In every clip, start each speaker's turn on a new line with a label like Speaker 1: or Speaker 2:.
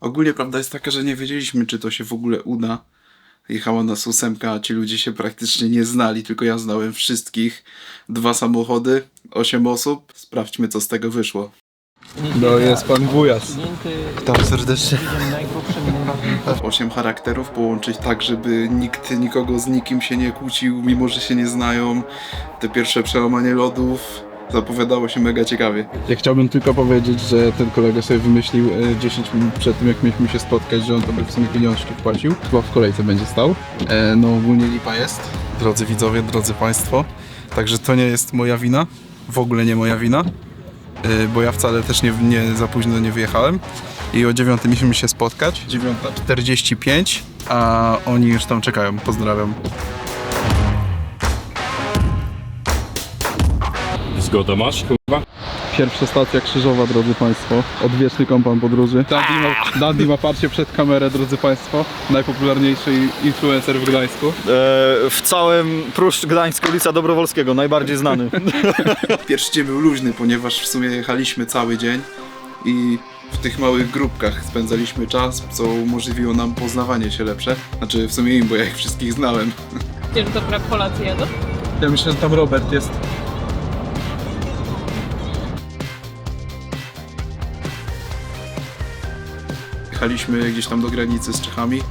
Speaker 1: Ogólnie prawda jest taka, że nie wiedzieliśmy, czy to się w ogóle uda. Jechała nas 8, a ci ludzie się praktycznie nie znali, tylko ja znałem wszystkich. 2 samochody, 8 osób. Sprawdźmy, co z tego wyszło.
Speaker 2: No jest pan wujas.
Speaker 1: Witam serdecznie. 8 charakterów połączyć tak, żeby nikt nikogo z nikim się nie kłócił, mimo że się nie znają. Te pierwsze przełamanie lodów zapowiadało się mega ciekawie.
Speaker 2: Ja chciałbym tylko powiedzieć, że ten kolega sobie wymyślił 10 minut przed tym, jak mieliśmy się spotkać, że on to by w sumie pieniążki wpłacił. Chyba w kolejce będzie stał. No ogólnie lipa jest.
Speaker 1: Drodzy widzowie, drodzy państwo, także to nie jest moja wina, w ogóle nie moja wina, bo ja wcale też nie za późno nie wyjechałem i o 9 mieliśmy się spotkać, 9:45, a oni już tam czekają, pozdrawiam.
Speaker 3: Zgoda masz, kurwa?
Speaker 2: Pierwsza stacja krzyżowa, drodzy państwo. Odwieczny kompan podróży. Dandy ma parcie przed kamerę, drodzy państwo. Najpopularniejszy influencer w Gdańsku.
Speaker 4: W całym Pruszcz Gdańsk, ulica Dobrowolskiego, najbardziej znany.
Speaker 1: Pierwszy dzień był luźny, ponieważ w sumie jechaliśmy cały dzień i w tych małych grupkach spędzaliśmy czas, co umożliwiło nam poznawanie się lepsze. Znaczy w sumie im, bo ja ich wszystkich znałem.
Speaker 5: Wiesz, że dobra Polacy jadą?
Speaker 2: Ja myślę, że tam Robert jest.
Speaker 1: Jechaliśmy gdzieś tam do granicy z Czechami,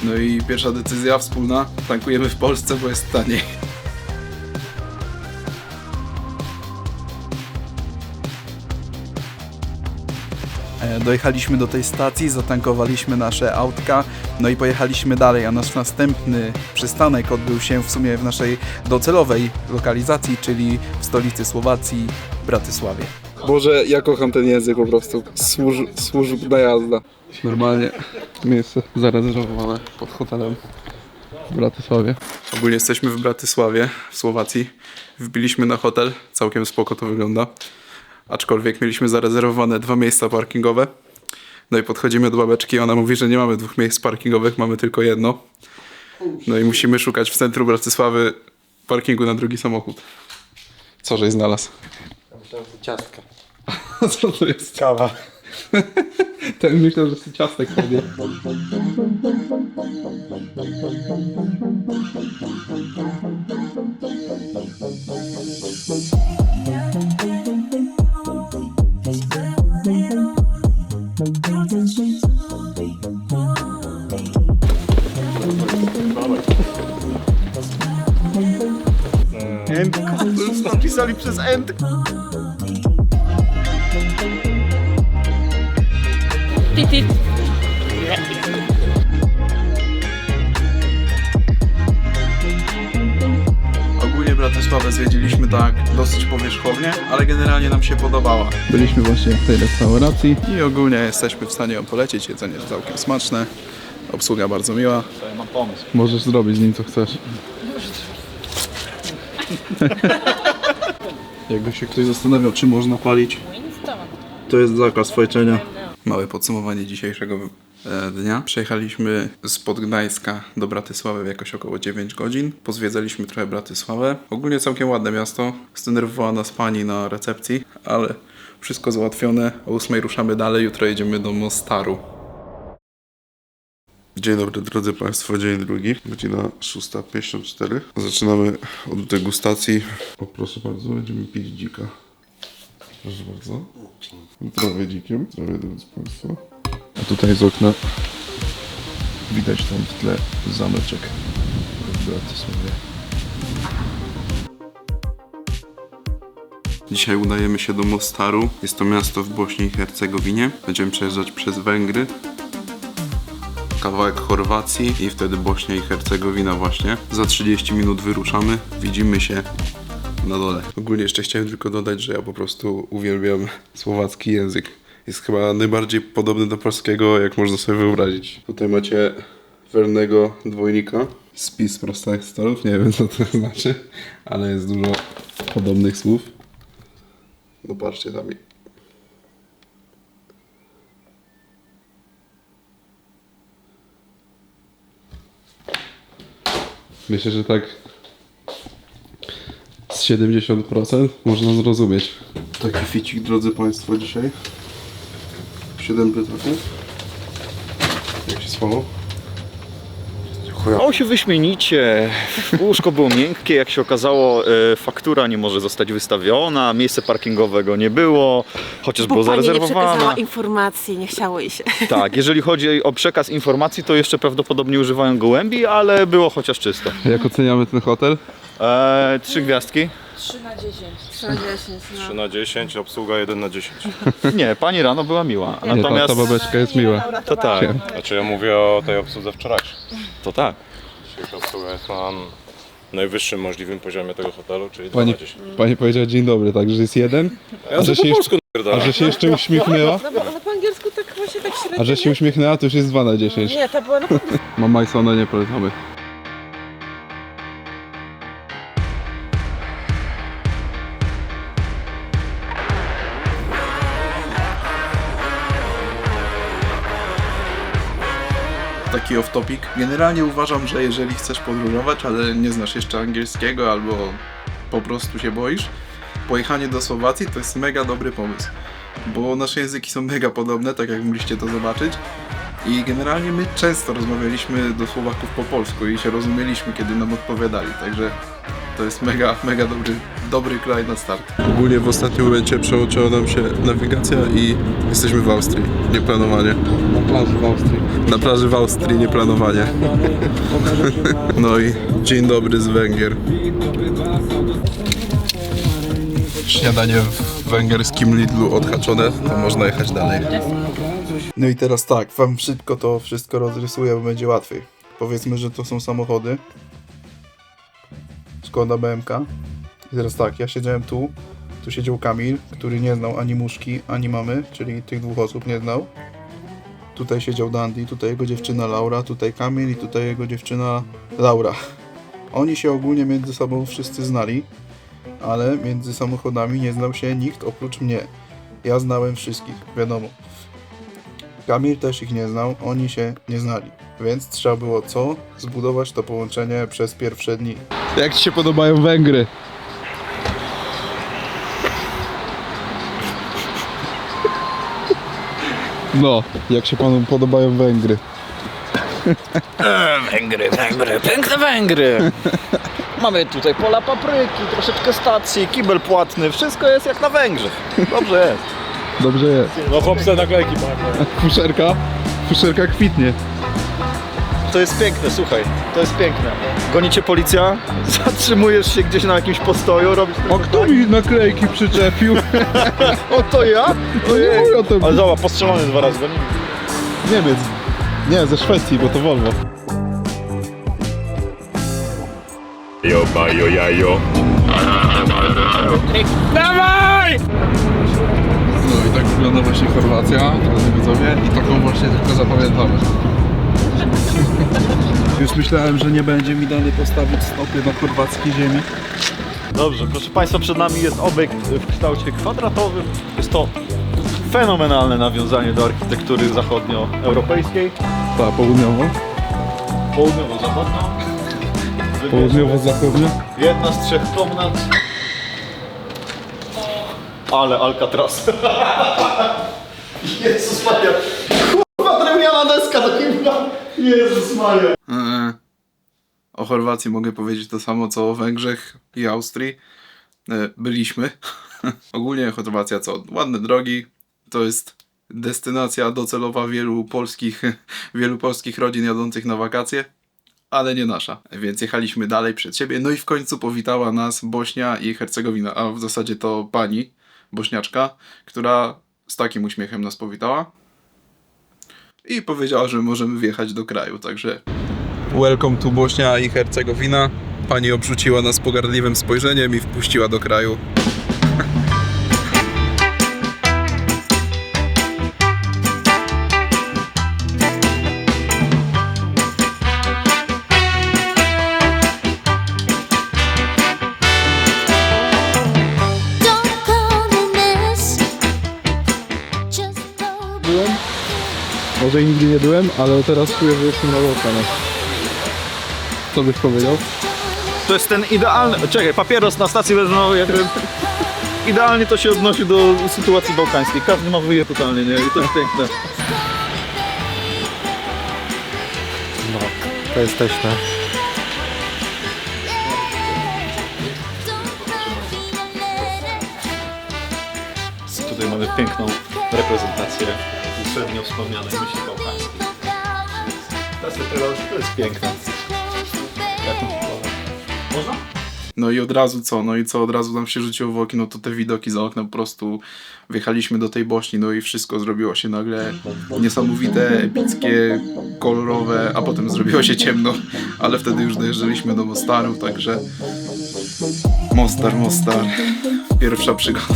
Speaker 1: no i pierwsza decyzja wspólna, tankujemy w Polsce, bo jest taniej. Dojechaliśmy do tej stacji, zatankowaliśmy nasze autka, no i pojechaliśmy dalej, a nasz następny przystanek odbył się w sumie w naszej docelowej lokalizacji, czyli w stolicy Słowacji, Bratysławie.
Speaker 2: Boże, ja kocham ten język po prostu. Służbna jazda. Normalnie miejsce zarezerwowane pod hotelem w Bratysławie.
Speaker 1: Ogólnie jesteśmy w Bratysławie, w Słowacji. Wbiliśmy na hotel, całkiem spoko to wygląda. Aczkolwiek mieliśmy zarezerwowane 2 miejsca parkingowe. No i podchodzimy do babeczki, ona mówi, że nie mamy 2 miejsc parkingowych, mamy tylko jedno. No i musimy szukać w centrum Bratysławy parkingu na drugi samochód. Co żeś znalazł?
Speaker 6: Ciastka.
Speaker 2: Co to jest?
Speaker 6: Kawa.
Speaker 2: Ten myślał, że jest ciastek pewnie.
Speaker 4: Napisali przez End.
Speaker 5: Titit.
Speaker 1: Ogólnie Bratysławę zwiedziliśmy tak dosyć powierzchownie, ale generalnie nam się podobała.
Speaker 2: Byliśmy właśnie w tej restauracji.
Speaker 1: I ogólnie jesteśmy w stanie ją polecić, jedzenie całkiem smaczne, obsługa bardzo miła.
Speaker 4: Mam pomysł.
Speaker 2: Możesz zrobić z nim co chcesz.
Speaker 1: Jakby się ktoś zastanawiał, czy można palić, to jest zakaz fajczenia. Małe podsumowanie dzisiejszego dnia. Przejechaliśmy spod Gdańska do Bratysławy w jakoś około 9 godzin. Pozwiedzaliśmy trochę Bratysławę. Ogólnie całkiem ładne miasto. Zdenerwowała nas pani na recepcji, ale wszystko załatwione. O 8 ruszamy dalej, jutro jedziemy do Mostaru. Dzień dobry drodzy Państwo, dzień drugi, godzina 6:54. Zaczynamy od degustacji. O, proszę bardzo, będziemy pić dzika. Proszę bardzo. Zdrowie dzikiem, zdrowie drodzy Państwo.
Speaker 2: A tutaj z okna widać tam w tle zameczek w Bratysławie.
Speaker 1: Dzisiaj udajemy się do Mostaru. Jest to miasto w Bośni i Hercegowinie. Będziemy przejeżdżać przez Węgry, kawałek Chorwacji i wtedy Bośnia i Hercegowina właśnie. Za 30 minut wyruszamy. Widzimy się na dole. Ogólnie jeszcze chciałem tylko dodać, że ja po prostu uwielbiam słowacki język. Jest chyba najbardziej podobny do polskiego, jak można sobie wyobrazić. Tutaj macie wernego dwojnika. Spis prostych stolów, nie wiem co to znaczy, ale jest dużo podobnych słów. No patrzcie tam.
Speaker 2: Myślę, że tak z 70% można zrozumieć.
Speaker 1: Taki ficik, drodzy Państwo, dzisiaj. 7 plecaków. Jak się spało?
Speaker 4: Mało się wyśmienicie. Łóżko było miękkie, jak się okazało, faktura nie może zostać wystawiona, miejsce parkingowego nie było, chociaż było
Speaker 7: Pani nie
Speaker 4: zarezerwowane.
Speaker 7: przekazała informacji, nie chciało jej się.
Speaker 4: Tak, jeżeli chodzi o przekaz informacji, to jeszcze prawdopodobnie używają gołębi, ale było chociaż czysto.
Speaker 2: Jak oceniamy ten hotel?
Speaker 4: 3 gwiazdki?
Speaker 5: 3 na 10.
Speaker 7: 3 na 10,
Speaker 3: 3 na 10, obsługa 1 na 10.
Speaker 4: Nie, pani rano była miła.
Speaker 2: Nie,
Speaker 4: Natomiast
Speaker 2: ta babeczka jest miła.
Speaker 4: to tak,
Speaker 3: Znaczy ja mówię o tej obsłudze wczorajszej.
Speaker 4: to tak.
Speaker 3: Dzisiejsza obsługa jest na najwyższym możliwym poziomie tego hotelu, czyli 2
Speaker 2: Pani,
Speaker 3: na 10.
Speaker 2: pani powiedziała dzień dobry, tak, że jest jeden,
Speaker 3: Ja
Speaker 2: że
Speaker 3: to
Speaker 2: się
Speaker 3: po polsku
Speaker 2: a
Speaker 3: napierdala.
Speaker 2: że się jeszcze uśmiechnęła,
Speaker 5: No bo ona po angielsku tak właśnie tak średnio.
Speaker 2: a że się uśmiechnęła, to już jest 2 na 10.
Speaker 5: Nie, to była naprawdę.
Speaker 2: Mama i Sona nie polecamy.
Speaker 1: Taki off topic. Generalnie uważam, że jeżeli chcesz podróżować, ale nie znasz jeszcze angielskiego albo po prostu się boisz, pojechanie do Słowacji to jest mega dobry pomysł. Bo nasze języki są mega podobne, tak jak mogliście to zobaczyć. I generalnie my często rozmawialiśmy do Słowaków po polsku i się rozumieliśmy, kiedy nam odpowiadali. Także to jest mega dobry kraj na start. Ogólnie w ostatnim momencie przełączyła nam się nawigacja i jesteśmy w Austrii. Nieplanowanie.
Speaker 2: Na plaży w Austrii.
Speaker 1: Na plaży w Austrii, nieplanowanie. No i dzień dobry z Węgier. Śniadanie w węgierskim Lidlu odhaczone, to można jechać dalej. No i teraz tak, wam szybko to wszystko rozrysuję, bo będzie łatwiej. Powiedzmy, że to są samochody. Skoda BMK. I teraz tak, ja siedziałem tu siedział Kamil, który nie znał ani muszki, ani mamy, czyli tych dwóch osób nie znał. Tutaj siedział Dandy, tutaj jego dziewczyna Laura, tutaj Kamil i tutaj jego dziewczyna Laura. Oni się ogólnie między sobą wszyscy znali, ale między samochodami nie znał się nikt oprócz mnie. Ja znałem wszystkich, wiadomo. Kamil też ich nie znał, oni się nie znali. Więc trzeba było co? Zbudować to połączenie przez pierwsze dni.
Speaker 2: Jak ci się podobają Węgry? No, jak się panu podobają Węgry?
Speaker 4: Węgry, piękne Węgry. Mamy tutaj pola papryki, troszeczkę stacji, kibel płatny, wszystko jest jak na Węgrzech. Dobrze jest.
Speaker 2: Dobrze jest.
Speaker 3: No chłopce naklejki ma.
Speaker 2: Fuszerka kwitnie.
Speaker 4: To jest piękne, słuchaj, to jest piękne. Goni cię policja, zatrzymujesz się gdzieś na jakimś postoju, robisz...
Speaker 2: A kto mi naklejki przyczepił?
Speaker 4: O, to ja?
Speaker 2: To nie mówię o tym.
Speaker 4: Ale zobacz, postrzelony 2 razy, goni.
Speaker 2: Niemiec. Nie, ze Szwecji, bo to Volvo.
Speaker 3: Jo, bajo, jajo.
Speaker 2: No i tak wygląda właśnie Chorwacja, drodzy widzowie, i taką właśnie tylko zapamiętamy. Już myślałem, że nie będzie mi dane postawić stopy na chorwackiej ziemi.
Speaker 4: Dobrze, proszę Państwa, przed nami jest obiekt w kształcie kwadratowym. Jest to fenomenalne nawiązanie do architektury zachodnioeuropejskiej.
Speaker 2: Ta, południowo.
Speaker 4: Południowo-zachodnią.
Speaker 2: Południowo-zachodnio.
Speaker 4: Jedna z 3 komnat. Ale Alcatraz. Jezus Maria. Kurwa, drewniana deska do kibla. Jezus Maria.
Speaker 1: O Chorwacji mogę powiedzieć to samo co o Węgrzech i Austrii. Byliśmy. Ogólnie Chorwacja co? Ładne drogi. To jest destynacja docelowa wielu polskich rodzin jadących na wakacje, ale nie nasza. Więc jechaliśmy dalej przed siebie. No i w końcu powitała nas Bośnia i Hercegowina, a w zasadzie to pani bośniaczka, która z takim uśmiechem nas powitała i powiedziała, że możemy wjechać do kraju, także welcome to Bośnia i Hercegowina. Pani obrzuciła nas pogardliwym spojrzeniem i wpuściła do kraju.
Speaker 2: Byłem? Może i nigdy nie byłem, ale teraz czuję, że jestem na Balkanach. Co byś powiedział?
Speaker 4: To jest ten idealny... Czekaj, papieros na stacji benzynowej jakby... Idealnie to się odnosi do sytuacji bałkańskiej. Każdy ma wyje totalnie, nie? I to jest piękne.
Speaker 6: No, to jesteśmy.
Speaker 4: Tutaj mamy piękną reprezentację poprzednio wspomnianej myśli bałkańskiej. To jest piękne. Można?
Speaker 2: No i od razu co? No i co od razu nam się rzuciło w oczy? No to te widoki za oknem, po prostu wjechaliśmy do tej Bośni, no i wszystko zrobiło się nagle niesamowite, epickie, kolorowe, a potem zrobiło się ciemno, ale wtedy już dojeżdżaliśmy do Mostaru, także Mostar, pierwsza przygoda.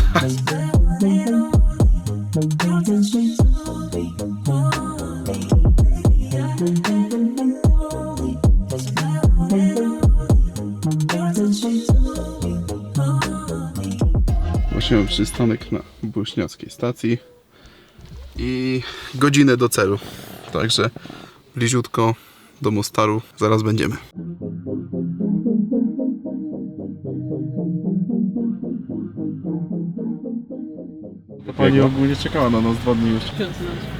Speaker 2: Właśnie mam przystanek na bośniackiej stacji i godzinę do celu, także bliziutko do Mostaru zaraz będziemy. To pani ogólnie czekała na nas 2 dni już.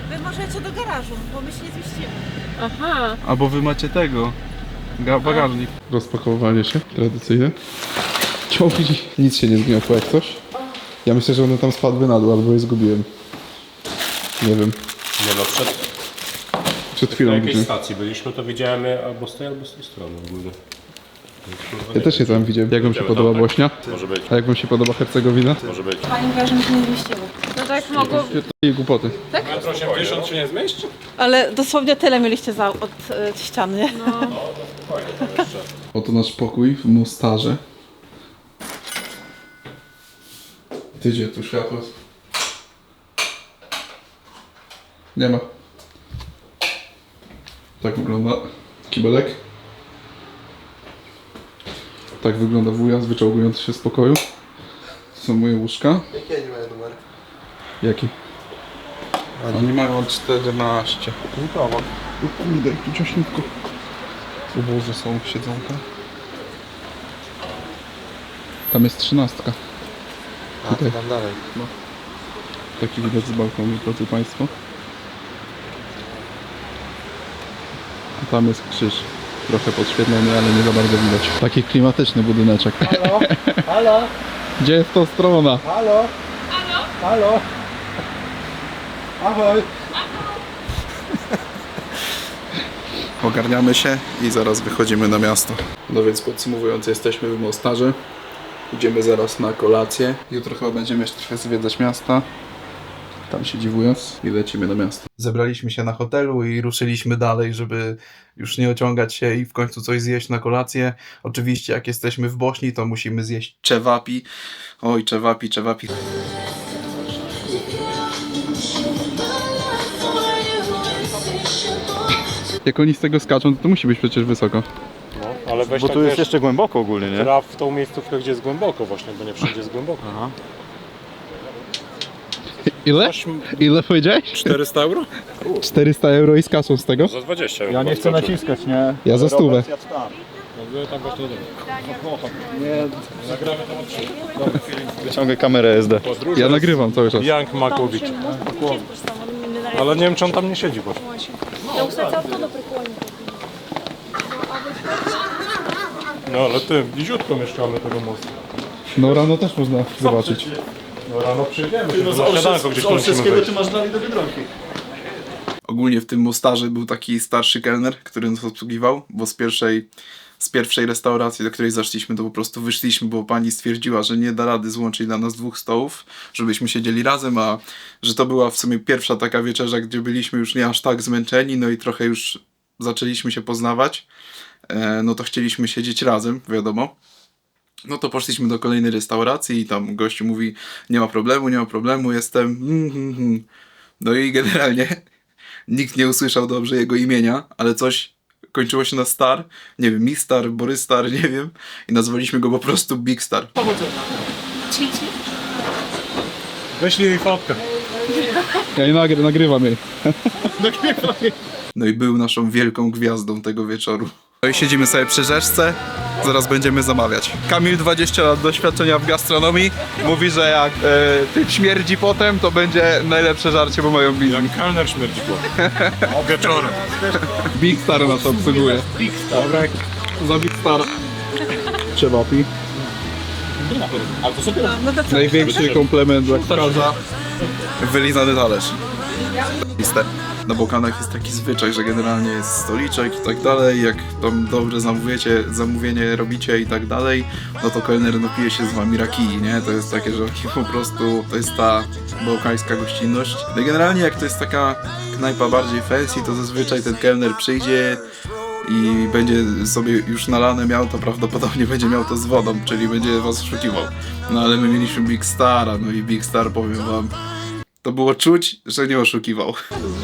Speaker 5: Wy możecie do garażu, bo my się nie zmieścimy.
Speaker 7: Aha.
Speaker 2: Albo wy macie tego, bagażnik. Rozpakowywanie się, tradycyjne. Ciągi, nic się nie zgniotło jak coś. Ja myślę, że one tam spadły na dół, albo je zgubiłem. Nie wiem,
Speaker 3: Nie no,
Speaker 2: przed
Speaker 3: na
Speaker 2: chwilą
Speaker 3: jakiejś
Speaker 2: widziałem.
Speaker 3: stacji byliśmy, to widziałem albo z tej strony ogólnie.
Speaker 2: Ja też się tam widziałem. Jak wam się
Speaker 3: Idziemy
Speaker 2: podoba
Speaker 3: tam, tak?
Speaker 2: Bośnia?
Speaker 3: Może być,
Speaker 2: A jak wam się podoba Hercegowina?
Speaker 3: może być.
Speaker 5: Pani mówi, że my się nie zmieścimy.
Speaker 7: No tak mogło.
Speaker 2: I głupoty.
Speaker 3: 1,80 się nie zmieści?
Speaker 5: Ale dosłownie tyle mieliście od ściany, nie?
Speaker 7: No.
Speaker 2: Oto nasz pokój w Mostarze. Ty gdzie tu światło? Nie ma. Tak wygląda kibelek. Tak wygląda wujas wyczołgujący się z pokoju. To są moje łóżka.
Speaker 6: Jakie nie mają numery?
Speaker 2: Jaki? Oni mają od 14. O kurde, tu ciaśniutko. U Boże, są siedzonka. Tam jest 13.
Speaker 6: A,
Speaker 2: Tutaj.
Speaker 6: to tam dalej.
Speaker 2: Taki widok z balkonu, drodzy Państwo. A tam jest krzyż. Trochę podświetlony, ale nie za bardzo widać. Taki klimatyczny budyneczek.
Speaker 6: Halo? Halo?
Speaker 2: Gdzie jest to strona?
Speaker 6: Halo? Halo? Halo? Ahoj!
Speaker 2: Ogarniamy się i zaraz wychodzimy na miasto. No więc podsumowując, jesteśmy w Mostarze. Idziemy zaraz na kolację. Jutro chyba będziemy jeszcze trochę zwiedzać miasta. Tam się dziwując i lecimy na miasto. Zebraliśmy się na hotelu i ruszyliśmy dalej, żeby już nie ociągać się i w końcu coś zjeść na kolację. Oczywiście jak jesteśmy w Bośni, to musimy zjeść cevapi. Oj, cevapi. Jak oni z tego skaczą, to musi być przecież wysoko.
Speaker 3: No, ale weź
Speaker 4: Bo
Speaker 3: tak
Speaker 4: tu jest
Speaker 3: wiesz,
Speaker 4: jeszcze głęboko ogólnie, nie?
Speaker 3: traf w tą miejscówkę, gdzie jest głęboko właśnie, bo nie wszędzie jest głęboko.
Speaker 4: Aha.
Speaker 2: Ile? Ile powiedziałeś?
Speaker 3: 400 euro?
Speaker 2: 400 euro i skaczą z tego?
Speaker 3: Za 20
Speaker 4: Ja nie chcę naciskać, nie?
Speaker 2: Ja za 100.
Speaker 4: Robert jadł tam.
Speaker 3: No tam właśnie
Speaker 4: Nie,
Speaker 3: nagramy to odcinek.
Speaker 4: wyciągaj kamerę SD.
Speaker 2: Ja nagrywam cały czas.
Speaker 3: Jank Makowicz. Ale nie wiem, czy on tam nie siedzi właśnie. No ale ty, bliziutko mieszkamy tego mostu.
Speaker 2: No rano też można zobaczyć.
Speaker 3: No rano przyjdziemy, na śniadanko gdzieś tu musimy wejść.
Speaker 4: masz dalej do Biedronki.
Speaker 2: Ogólnie w tym Mostarze był taki starszy kelner, który nas obsługiwał, bo z pierwszej restauracji, do której zaszliśmy, to po prostu wyszliśmy, bo pani stwierdziła, że nie da rady złączyć dla nas 2 stołów, żebyśmy siedzieli razem, a że to była w sumie pierwsza taka wieczerza, gdzie byliśmy już nie aż tak zmęczeni, no i trochę już zaczęliśmy się poznawać, no to chcieliśmy siedzieć razem, wiadomo. No to poszliśmy do kolejnej restauracji i tam gościu mówi, nie ma problemu, jestem... No i generalnie nikt nie usłyszał dobrze jego imienia, ale coś kończyło się na Star, nie wiem, Mistar, Borystar, nie wiem, i nazwaliśmy go po prostu Big Star.
Speaker 3: Weźli jej fotkę.
Speaker 2: Ja jej nagrywam jej. No i był naszą wielką gwiazdą tego wieczoru. No i siedzimy sobie przy rzeczce, zaraz będziemy zamawiać. Kamil, 20 lat doświadczenia w gastronomii, mówi, że jak typ śmierdzi potem, to będzie najlepsze żarcie, bo mają biznes.
Speaker 3: Kelner śmierdzi wieczorem.
Speaker 2: Big Star nas obsługuje.
Speaker 3: Big Star.
Speaker 2: Za Big Star. Trzeba pi.
Speaker 3: Ale to sobie
Speaker 2: Największy komplement dla Starza. Wylizany talerz. Listę. Na Bałkanach jest taki zwyczaj, że generalnie jest stoliczek i tak dalej. Jak tam dobrze zamówienie robicie i tak dalej, no to kelner napije się z wami rakii, nie? To jest takie, że po prostu to jest ta bałkańska gościnność. No i generalnie jak to jest taka knajpa bardziej fancy, to zazwyczaj ten kelner przyjdzie i będzie sobie już nalane miał, to prawdopodobnie będzie miał to z wodą, czyli będzie was oszukiwał. No ale my mieliśmy Big Stara, no i Big Star, powiem wam, to było czuć, że nie oszukiwał.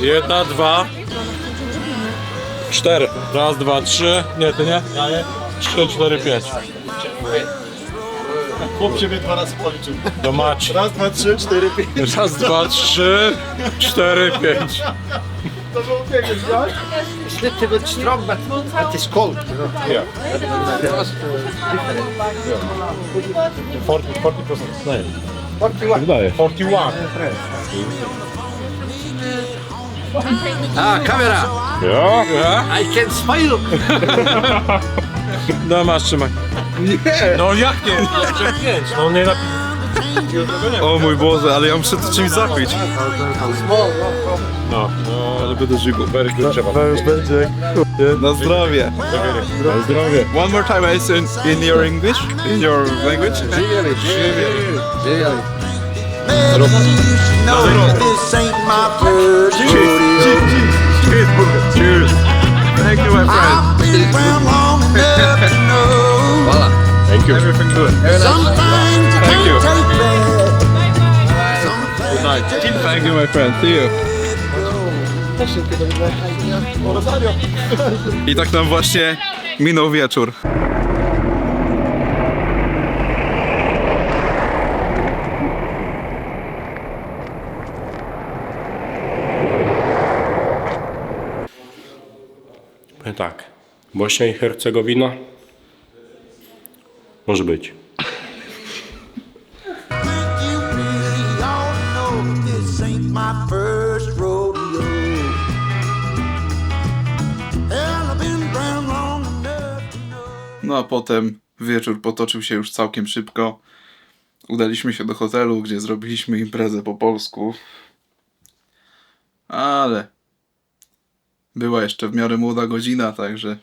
Speaker 3: 1, 2, 4. Raz, 2, 3. Nie, ty nie? Ja nie. 3, 4, 5.
Speaker 4: Chłop ciebie 2 razy policzył.
Speaker 3: Do mać.
Speaker 4: Raz, 2, 3, 4, 5.
Speaker 3: Raz, 2, 3, 4, 5.
Speaker 4: To było pięknie, widziałeś?
Speaker 6: It's a little bit strong, but it's cold. You know?
Speaker 3: Yeah. 40%. Nie.
Speaker 6: 41.
Speaker 3: Wydaje. 41.
Speaker 6: Ah, camera!
Speaker 3: Ja? Ja?
Speaker 6: I can smile!
Speaker 3: No masz, trzymaj.
Speaker 2: Nie!
Speaker 3: No jak nie? Że 5. No nie na...
Speaker 2: O mój Boże, ale ja muszę to czymś zapić.
Speaker 3: No.
Speaker 2: Ale będę żygł.
Speaker 3: Very good, trzeba.
Speaker 4: To już będzie.
Speaker 2: Na zdrowie.
Speaker 3: Na zdrowie.
Speaker 2: One more time, Ace, in your English? In your language?
Speaker 6: Really, really.
Speaker 8: No, this ain't my first rodeo.
Speaker 2: Cheers. Thank you, my friend.
Speaker 8: I've been around long enough to know
Speaker 3: Thank you.
Speaker 2: Everything good.
Speaker 8: some things you
Speaker 2: Thank you.
Speaker 8: can't take back.
Speaker 2: Good night. Thank you, my friend. See you. I tak nam właśnie minął wieczór.
Speaker 3: Powiem tak. Bośnia i Hercegowina. Może być.
Speaker 8: You really ought to know this ain't my first rodeo. Hell, I've been around long enough to know.
Speaker 2: No a potem wieczór potoczył się już całkiem szybko. Udaliśmy się do hotelu, gdzie zrobiliśmy imprezę po polsku. Ale była jeszcze w miarę młoda godzina, także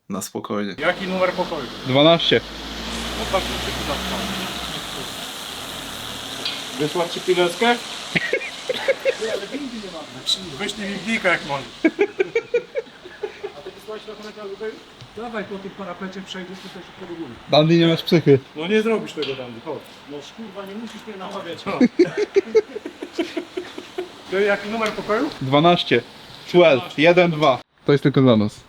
Speaker 2: na spokojnie.
Speaker 3: Jaki numer pokoju?
Speaker 2: 12.
Speaker 3: Wysłać ci pileczkę? Wyślij mi gika jak możesz.
Speaker 9: Dawaj po tym paraplecie przejdziesz tutaj szybko do góry.
Speaker 2: Dandy, nie masz psychy.
Speaker 3: No nie zrobisz tego tam, chodź.
Speaker 9: No kurwa, nie musisz mnie namawiać.
Speaker 3: To jaki numer pokoju?
Speaker 2: 12. 12. 1, 2. To jest tylko dla nas.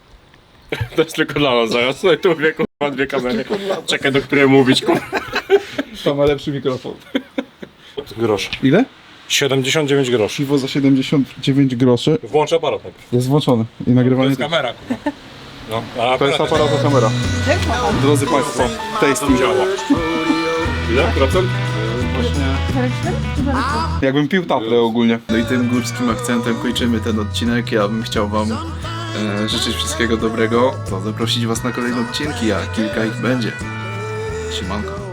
Speaker 3: To jest tylko dla nas zaraz. Słuchaj, tu wie kurwa 2 kamery. Czekaj, do której mówić kurwa.
Speaker 2: To ma lepszy mikrofon.
Speaker 3: Grosz.
Speaker 2: Ile?
Speaker 3: 79 groszy.
Speaker 2: Piwo za 79 groszy.
Speaker 3: Włącz aparat najpierw.
Speaker 2: Jest włączony. I
Speaker 3: To
Speaker 2: nagrywanie
Speaker 3: jest kamera kurwa. No, a
Speaker 2: To jest aparat, kamera. Drodzy Państwo, tasting.
Speaker 3: działa. Ile procent?
Speaker 2: Jakbym pił taplę ogólnie. No i tym górskim akcentem kończymy ten odcinek. Ja bym chciał wam życzyć wszystkiego dobrego. To zaprosić was na kolejne odcinki, a kilka ich będzie. Siemanko.